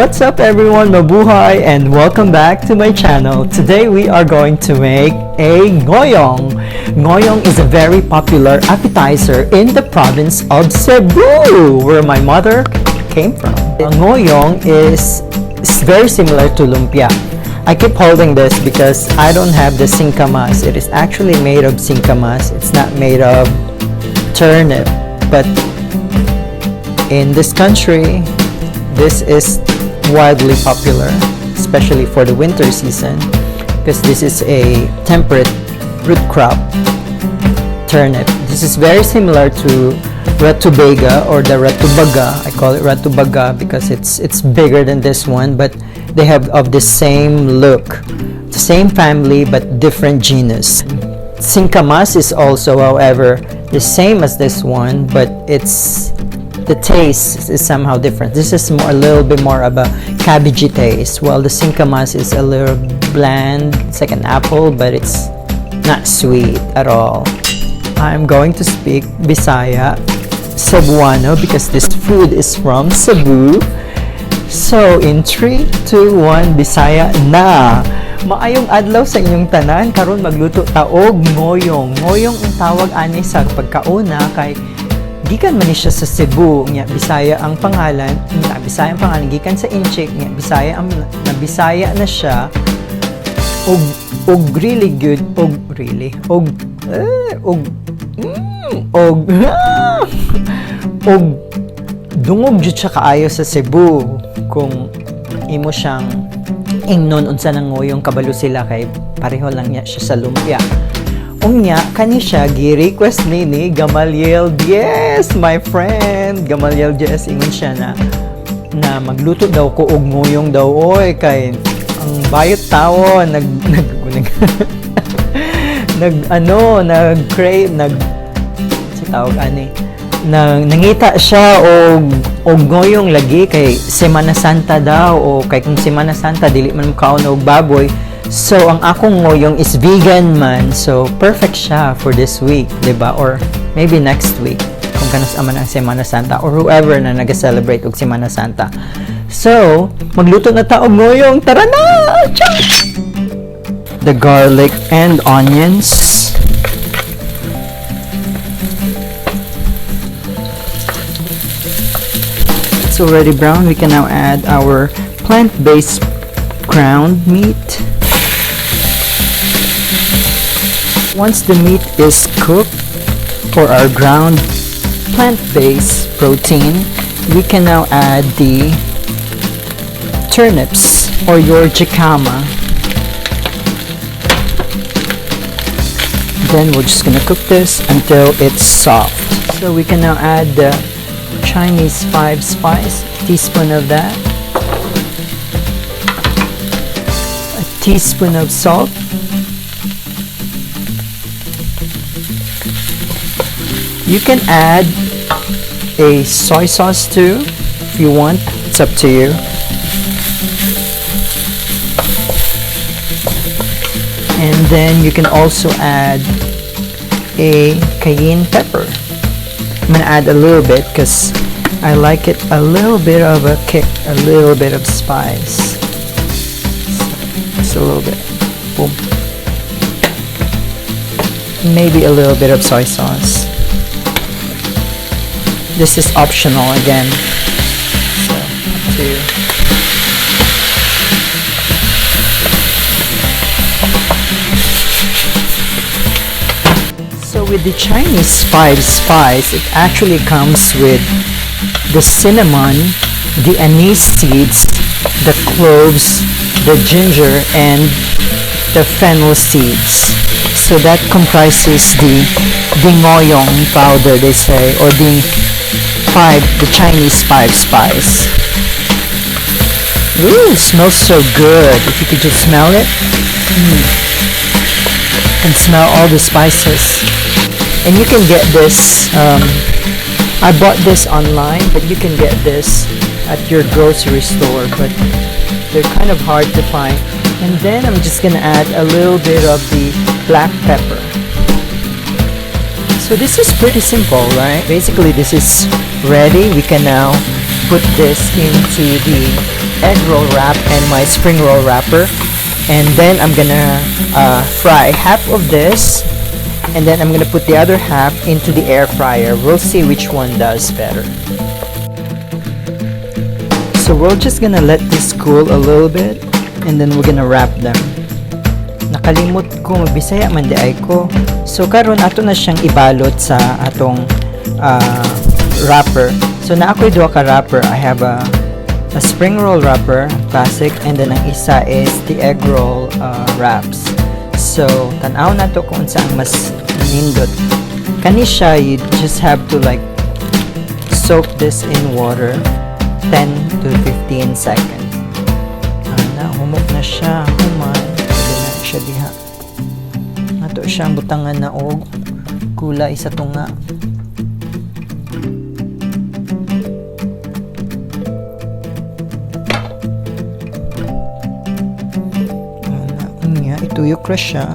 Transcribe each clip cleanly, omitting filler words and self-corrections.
What's up everyone, mabuhay and welcome back to my channel. Today we are going to make a Ngoyong. Ngoyong is a very popular appetizer in the province of Cebu, where my mother came from. Ngoyong is very similar to lumpia. I keep holding this because I don't have the Singkamas. It is actually made of Singkamas. It's not made of turnip, but in this country, this is wildly popular, especially for the winter season, because this is a temperate root crop turnip. This is very similar to ratubaga or the ratubaga. I call it ratubaga because it's bigger than this one, but they have of the same look, the same family but different genus. Singkamas is also, however, the same as this one, but the taste is somehow different. This is a little bit more of a cabbagey taste, while the Singkamas is a little bland. It's like an apple, but it's not sweet at all. I'm going to speak Bisaya, Cebuano, because this food is from Cebu. So in 3, 2, 1, Bisaya na! Maayong adlaw sa inyong tanan. Karon magluto taog ngoyong. Ngoyong ang tawag ani sa pagkauna kay gikan man siya sa Cebu, nya Bisaya ang pangalan, gikan sa Inchik, nya Bisaya ang Bisaya na siya. Og really good, og dungog jud siya kaayo sa Cebu kung imo siyang ingnon unsa nang ngoyong kabalo sila kay pareho lang niya siya sa lumpia. Unya, kani siya, gi-request ni Gamaliel. Yes, my friend! Gamaliel Jess, ingon siya na magluto daw ko og ngoyong daw. Oy, kay ang bayot tao, nangita siya og ngoyong lagi kay Semana Santa daw, o kay kung Semana Santa, dili man makaon og baboy. So, ang akong ngoyong is vegan man. So, perfect siya for this week, diba? Or maybe next week, kung kanos aman ang Semana Santa or whoever na nag-celebrate og Semana Santa. So, magluto na ta og ngoyong. Tara na! Ciao! The garlic and onions. It's already brown. We can now add our plant-based ground meat. Once the meat is cooked for our ground plant-based protein, we can now add the turnips or your jicama. Then we're just gonna cook this until it's soft. So we can now add the Chinese 5 spice, a teaspoon of that, a teaspoon of salt, you can add a soy sauce too if you want, it's up to you. And then you can also add a cayenne pepper. I'm gonna add a little bit because I like it a little bit of a kick, a little bit of spice. Just a little bit. Boom. Maybe a little bit of soy sauce. This is optional again, so up to you. So with the Chinese 5 spice, it actually comes with the cinnamon, the anise seeds, the cloves, the ginger, and the fennel seeds. So that comprises the ngoyong powder, they say, or the Chinese 5 spice. Ooh, smells so good. If you could just smell it. You can smell all the spices. And you can get this, I bought this online, but you can get this at your grocery store, but they're kind of hard to find. And then I'm just gonna add a little bit of the black pepper. So this is pretty simple, right? Basically, this is ready. We can now put this into the egg roll wrap and my spring roll wrapper. And then I'm gonna fry half of this, and then I'm gonna put the other half into the air fryer. We'll see which one does better. So we're just gonna let this cool a little bit, and then we're gonna wrap them. Nakalimot ko magbisaya man di ay ko. So karon ato na siyang ibalot sa atong wrapper. So na ako'y duha ka wrapper. I have a spring roll wrapper, classic, and then ang isa is the egg roll wraps. So tanaw na to kung saan mas nindot. Kani siya, you just have to like soak this in water 10 to 15 seconds. Humok na siya. Human. Pwede na siya diha. Ato siyang butangan na og kulay sa tunga. Ituyok na siya.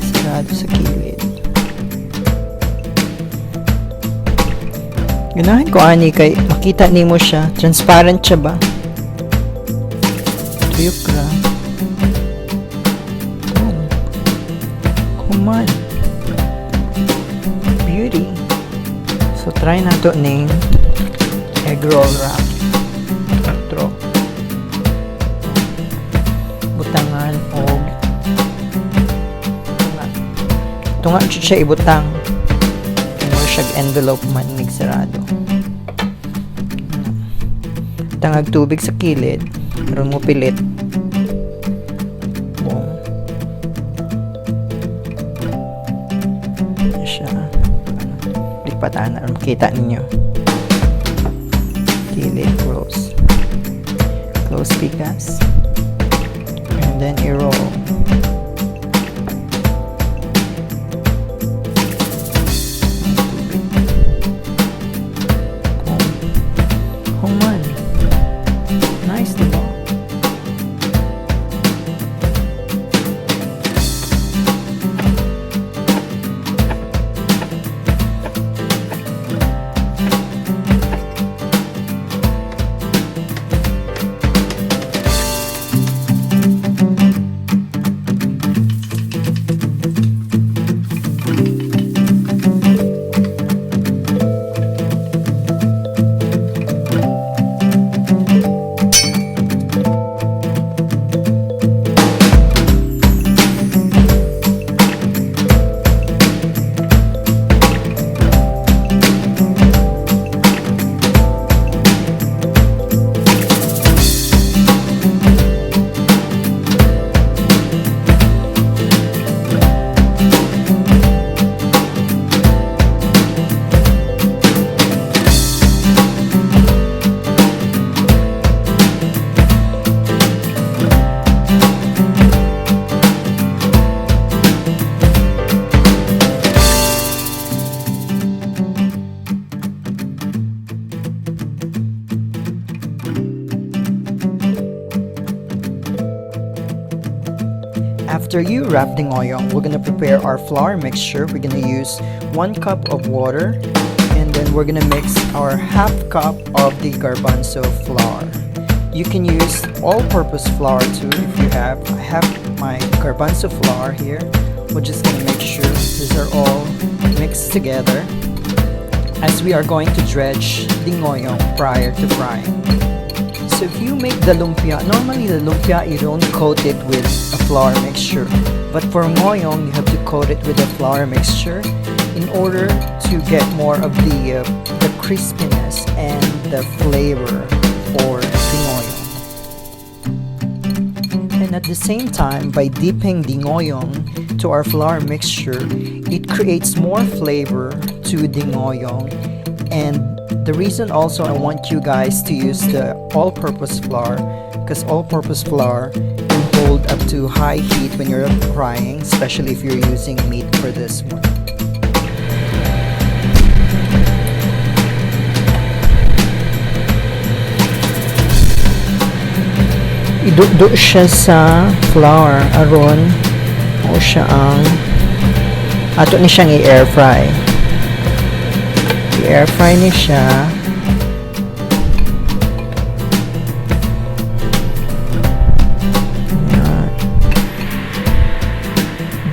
Sarado sa kilid. Ganahin ko ani kay makita nimo siya. Transparent siya ba? Tuyok ra. Come on. Beauty. So try na to ning egg roll wrap. Tro. Butangan o tunga siya ibutang. Envelope man sarado. Tangag tubig sa kilid, ron mo pilit. Boom. Siya. Lipatan na, makita ninyo. Kilid, close. Close pikas. And then i-roll. After you wrap the ngoyong, we're gonna prepare our flour mixture. We're gonna use 1 cup of water, and then we're gonna mix our half cup of the garbanzo flour. You can use all-purpose flour too if you have. I have my garbanzo flour here. We're just gonna make sure these are all mixed together as we are going to dredge the ngoyong prior to frying. So if you make the lumpia, normally the lumpia you don't coat it with a flour mixture, but for ngoyong you have to coat it with a flour mixture in order to get more of the crispiness and the flavor for the ngoyong. And at the same time, by dipping the ngoyong to our flour mixture, it creates more flavor to the ngoyong. And the reason also I want you guys to use the all-purpose flour, because all-purpose flour can hold up to high heat when you're frying, especially if you're using meat for this one. Iduddo siya sa flour aron o siya ang ato ni siyang i-air fry. I-air fry ni siya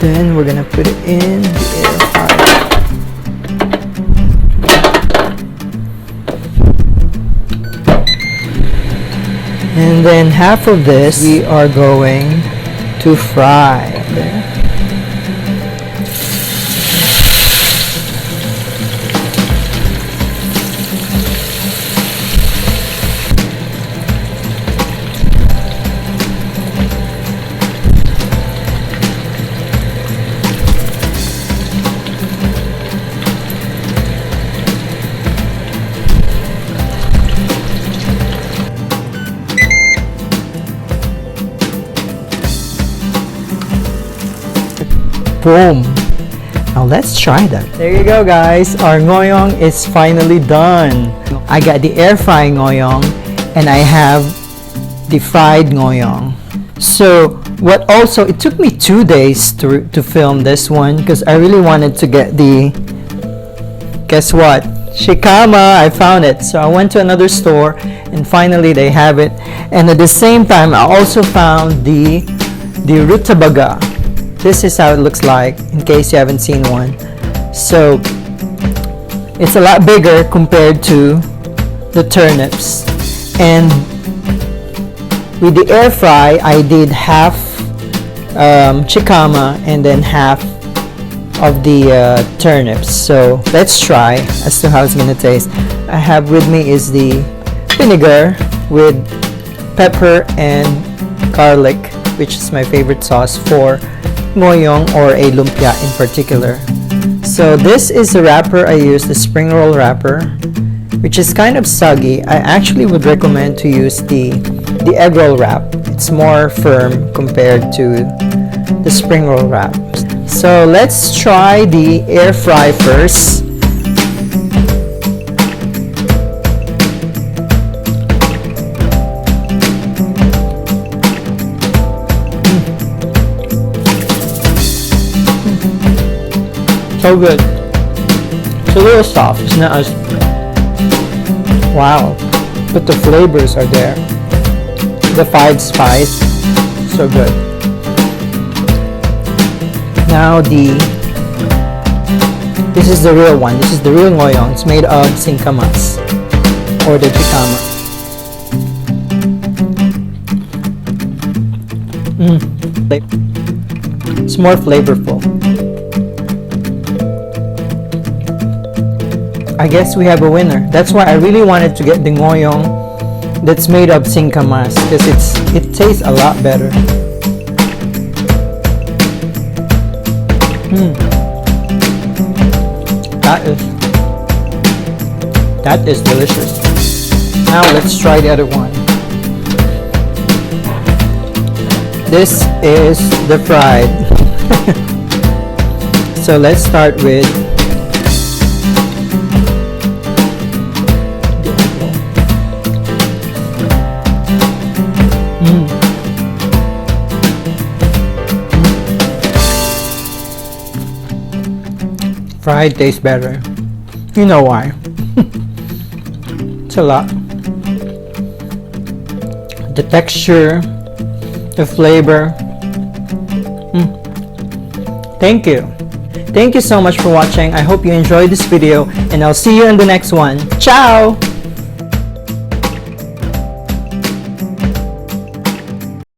Then we're gonna put it in the air fryer. And then half of this we are going to fry. There. Boom. Now let's try that. There you go, guys. Our ngoyong is finally done. I got the air frying ngoyong and I have the fried ngoyong. So what also, it took me 2 days to film this one because I really wanted to get the, guess what? Jicama, I found it. So I went to another store and finally they have it. And at the same time, I also found the rutabaga. This is how it looks like in case you haven't seen one. So it's a lot bigger compared to the turnips. And with the air fry, I did half jicama and then half of the turnips. So let's try as to how it's gonna taste. I have with me is the vinegar with pepper and garlic, which is my favorite sauce for ngoyong or a lumpia in particular. So this is the wrapper I use, the spring roll wrapper, which is kind of soggy. I actually would recommend to use the egg roll wrap. It's more firm compared to the spring roll wrap. So let's try the air fry first. So good. It's a little soft. It's not as wow, but the flavors are there. The 5 spice, so good. Now this is the real one. This is the real ngoyong. It's made of Singkamas or the Jicama. It's more flavorful. I guess we have a winner. That's why I really wanted to get the ngoyong that's made of Singkamas because it tastes a lot better. That is delicious. Now let's try the other one. This is the fried. So let's start with fried tastes better. You know why? It's a lot. The texture, the flavor. Thank you. Thank you so much for watching. I hope you enjoyed this video and I'll see you in the next one. Ciao!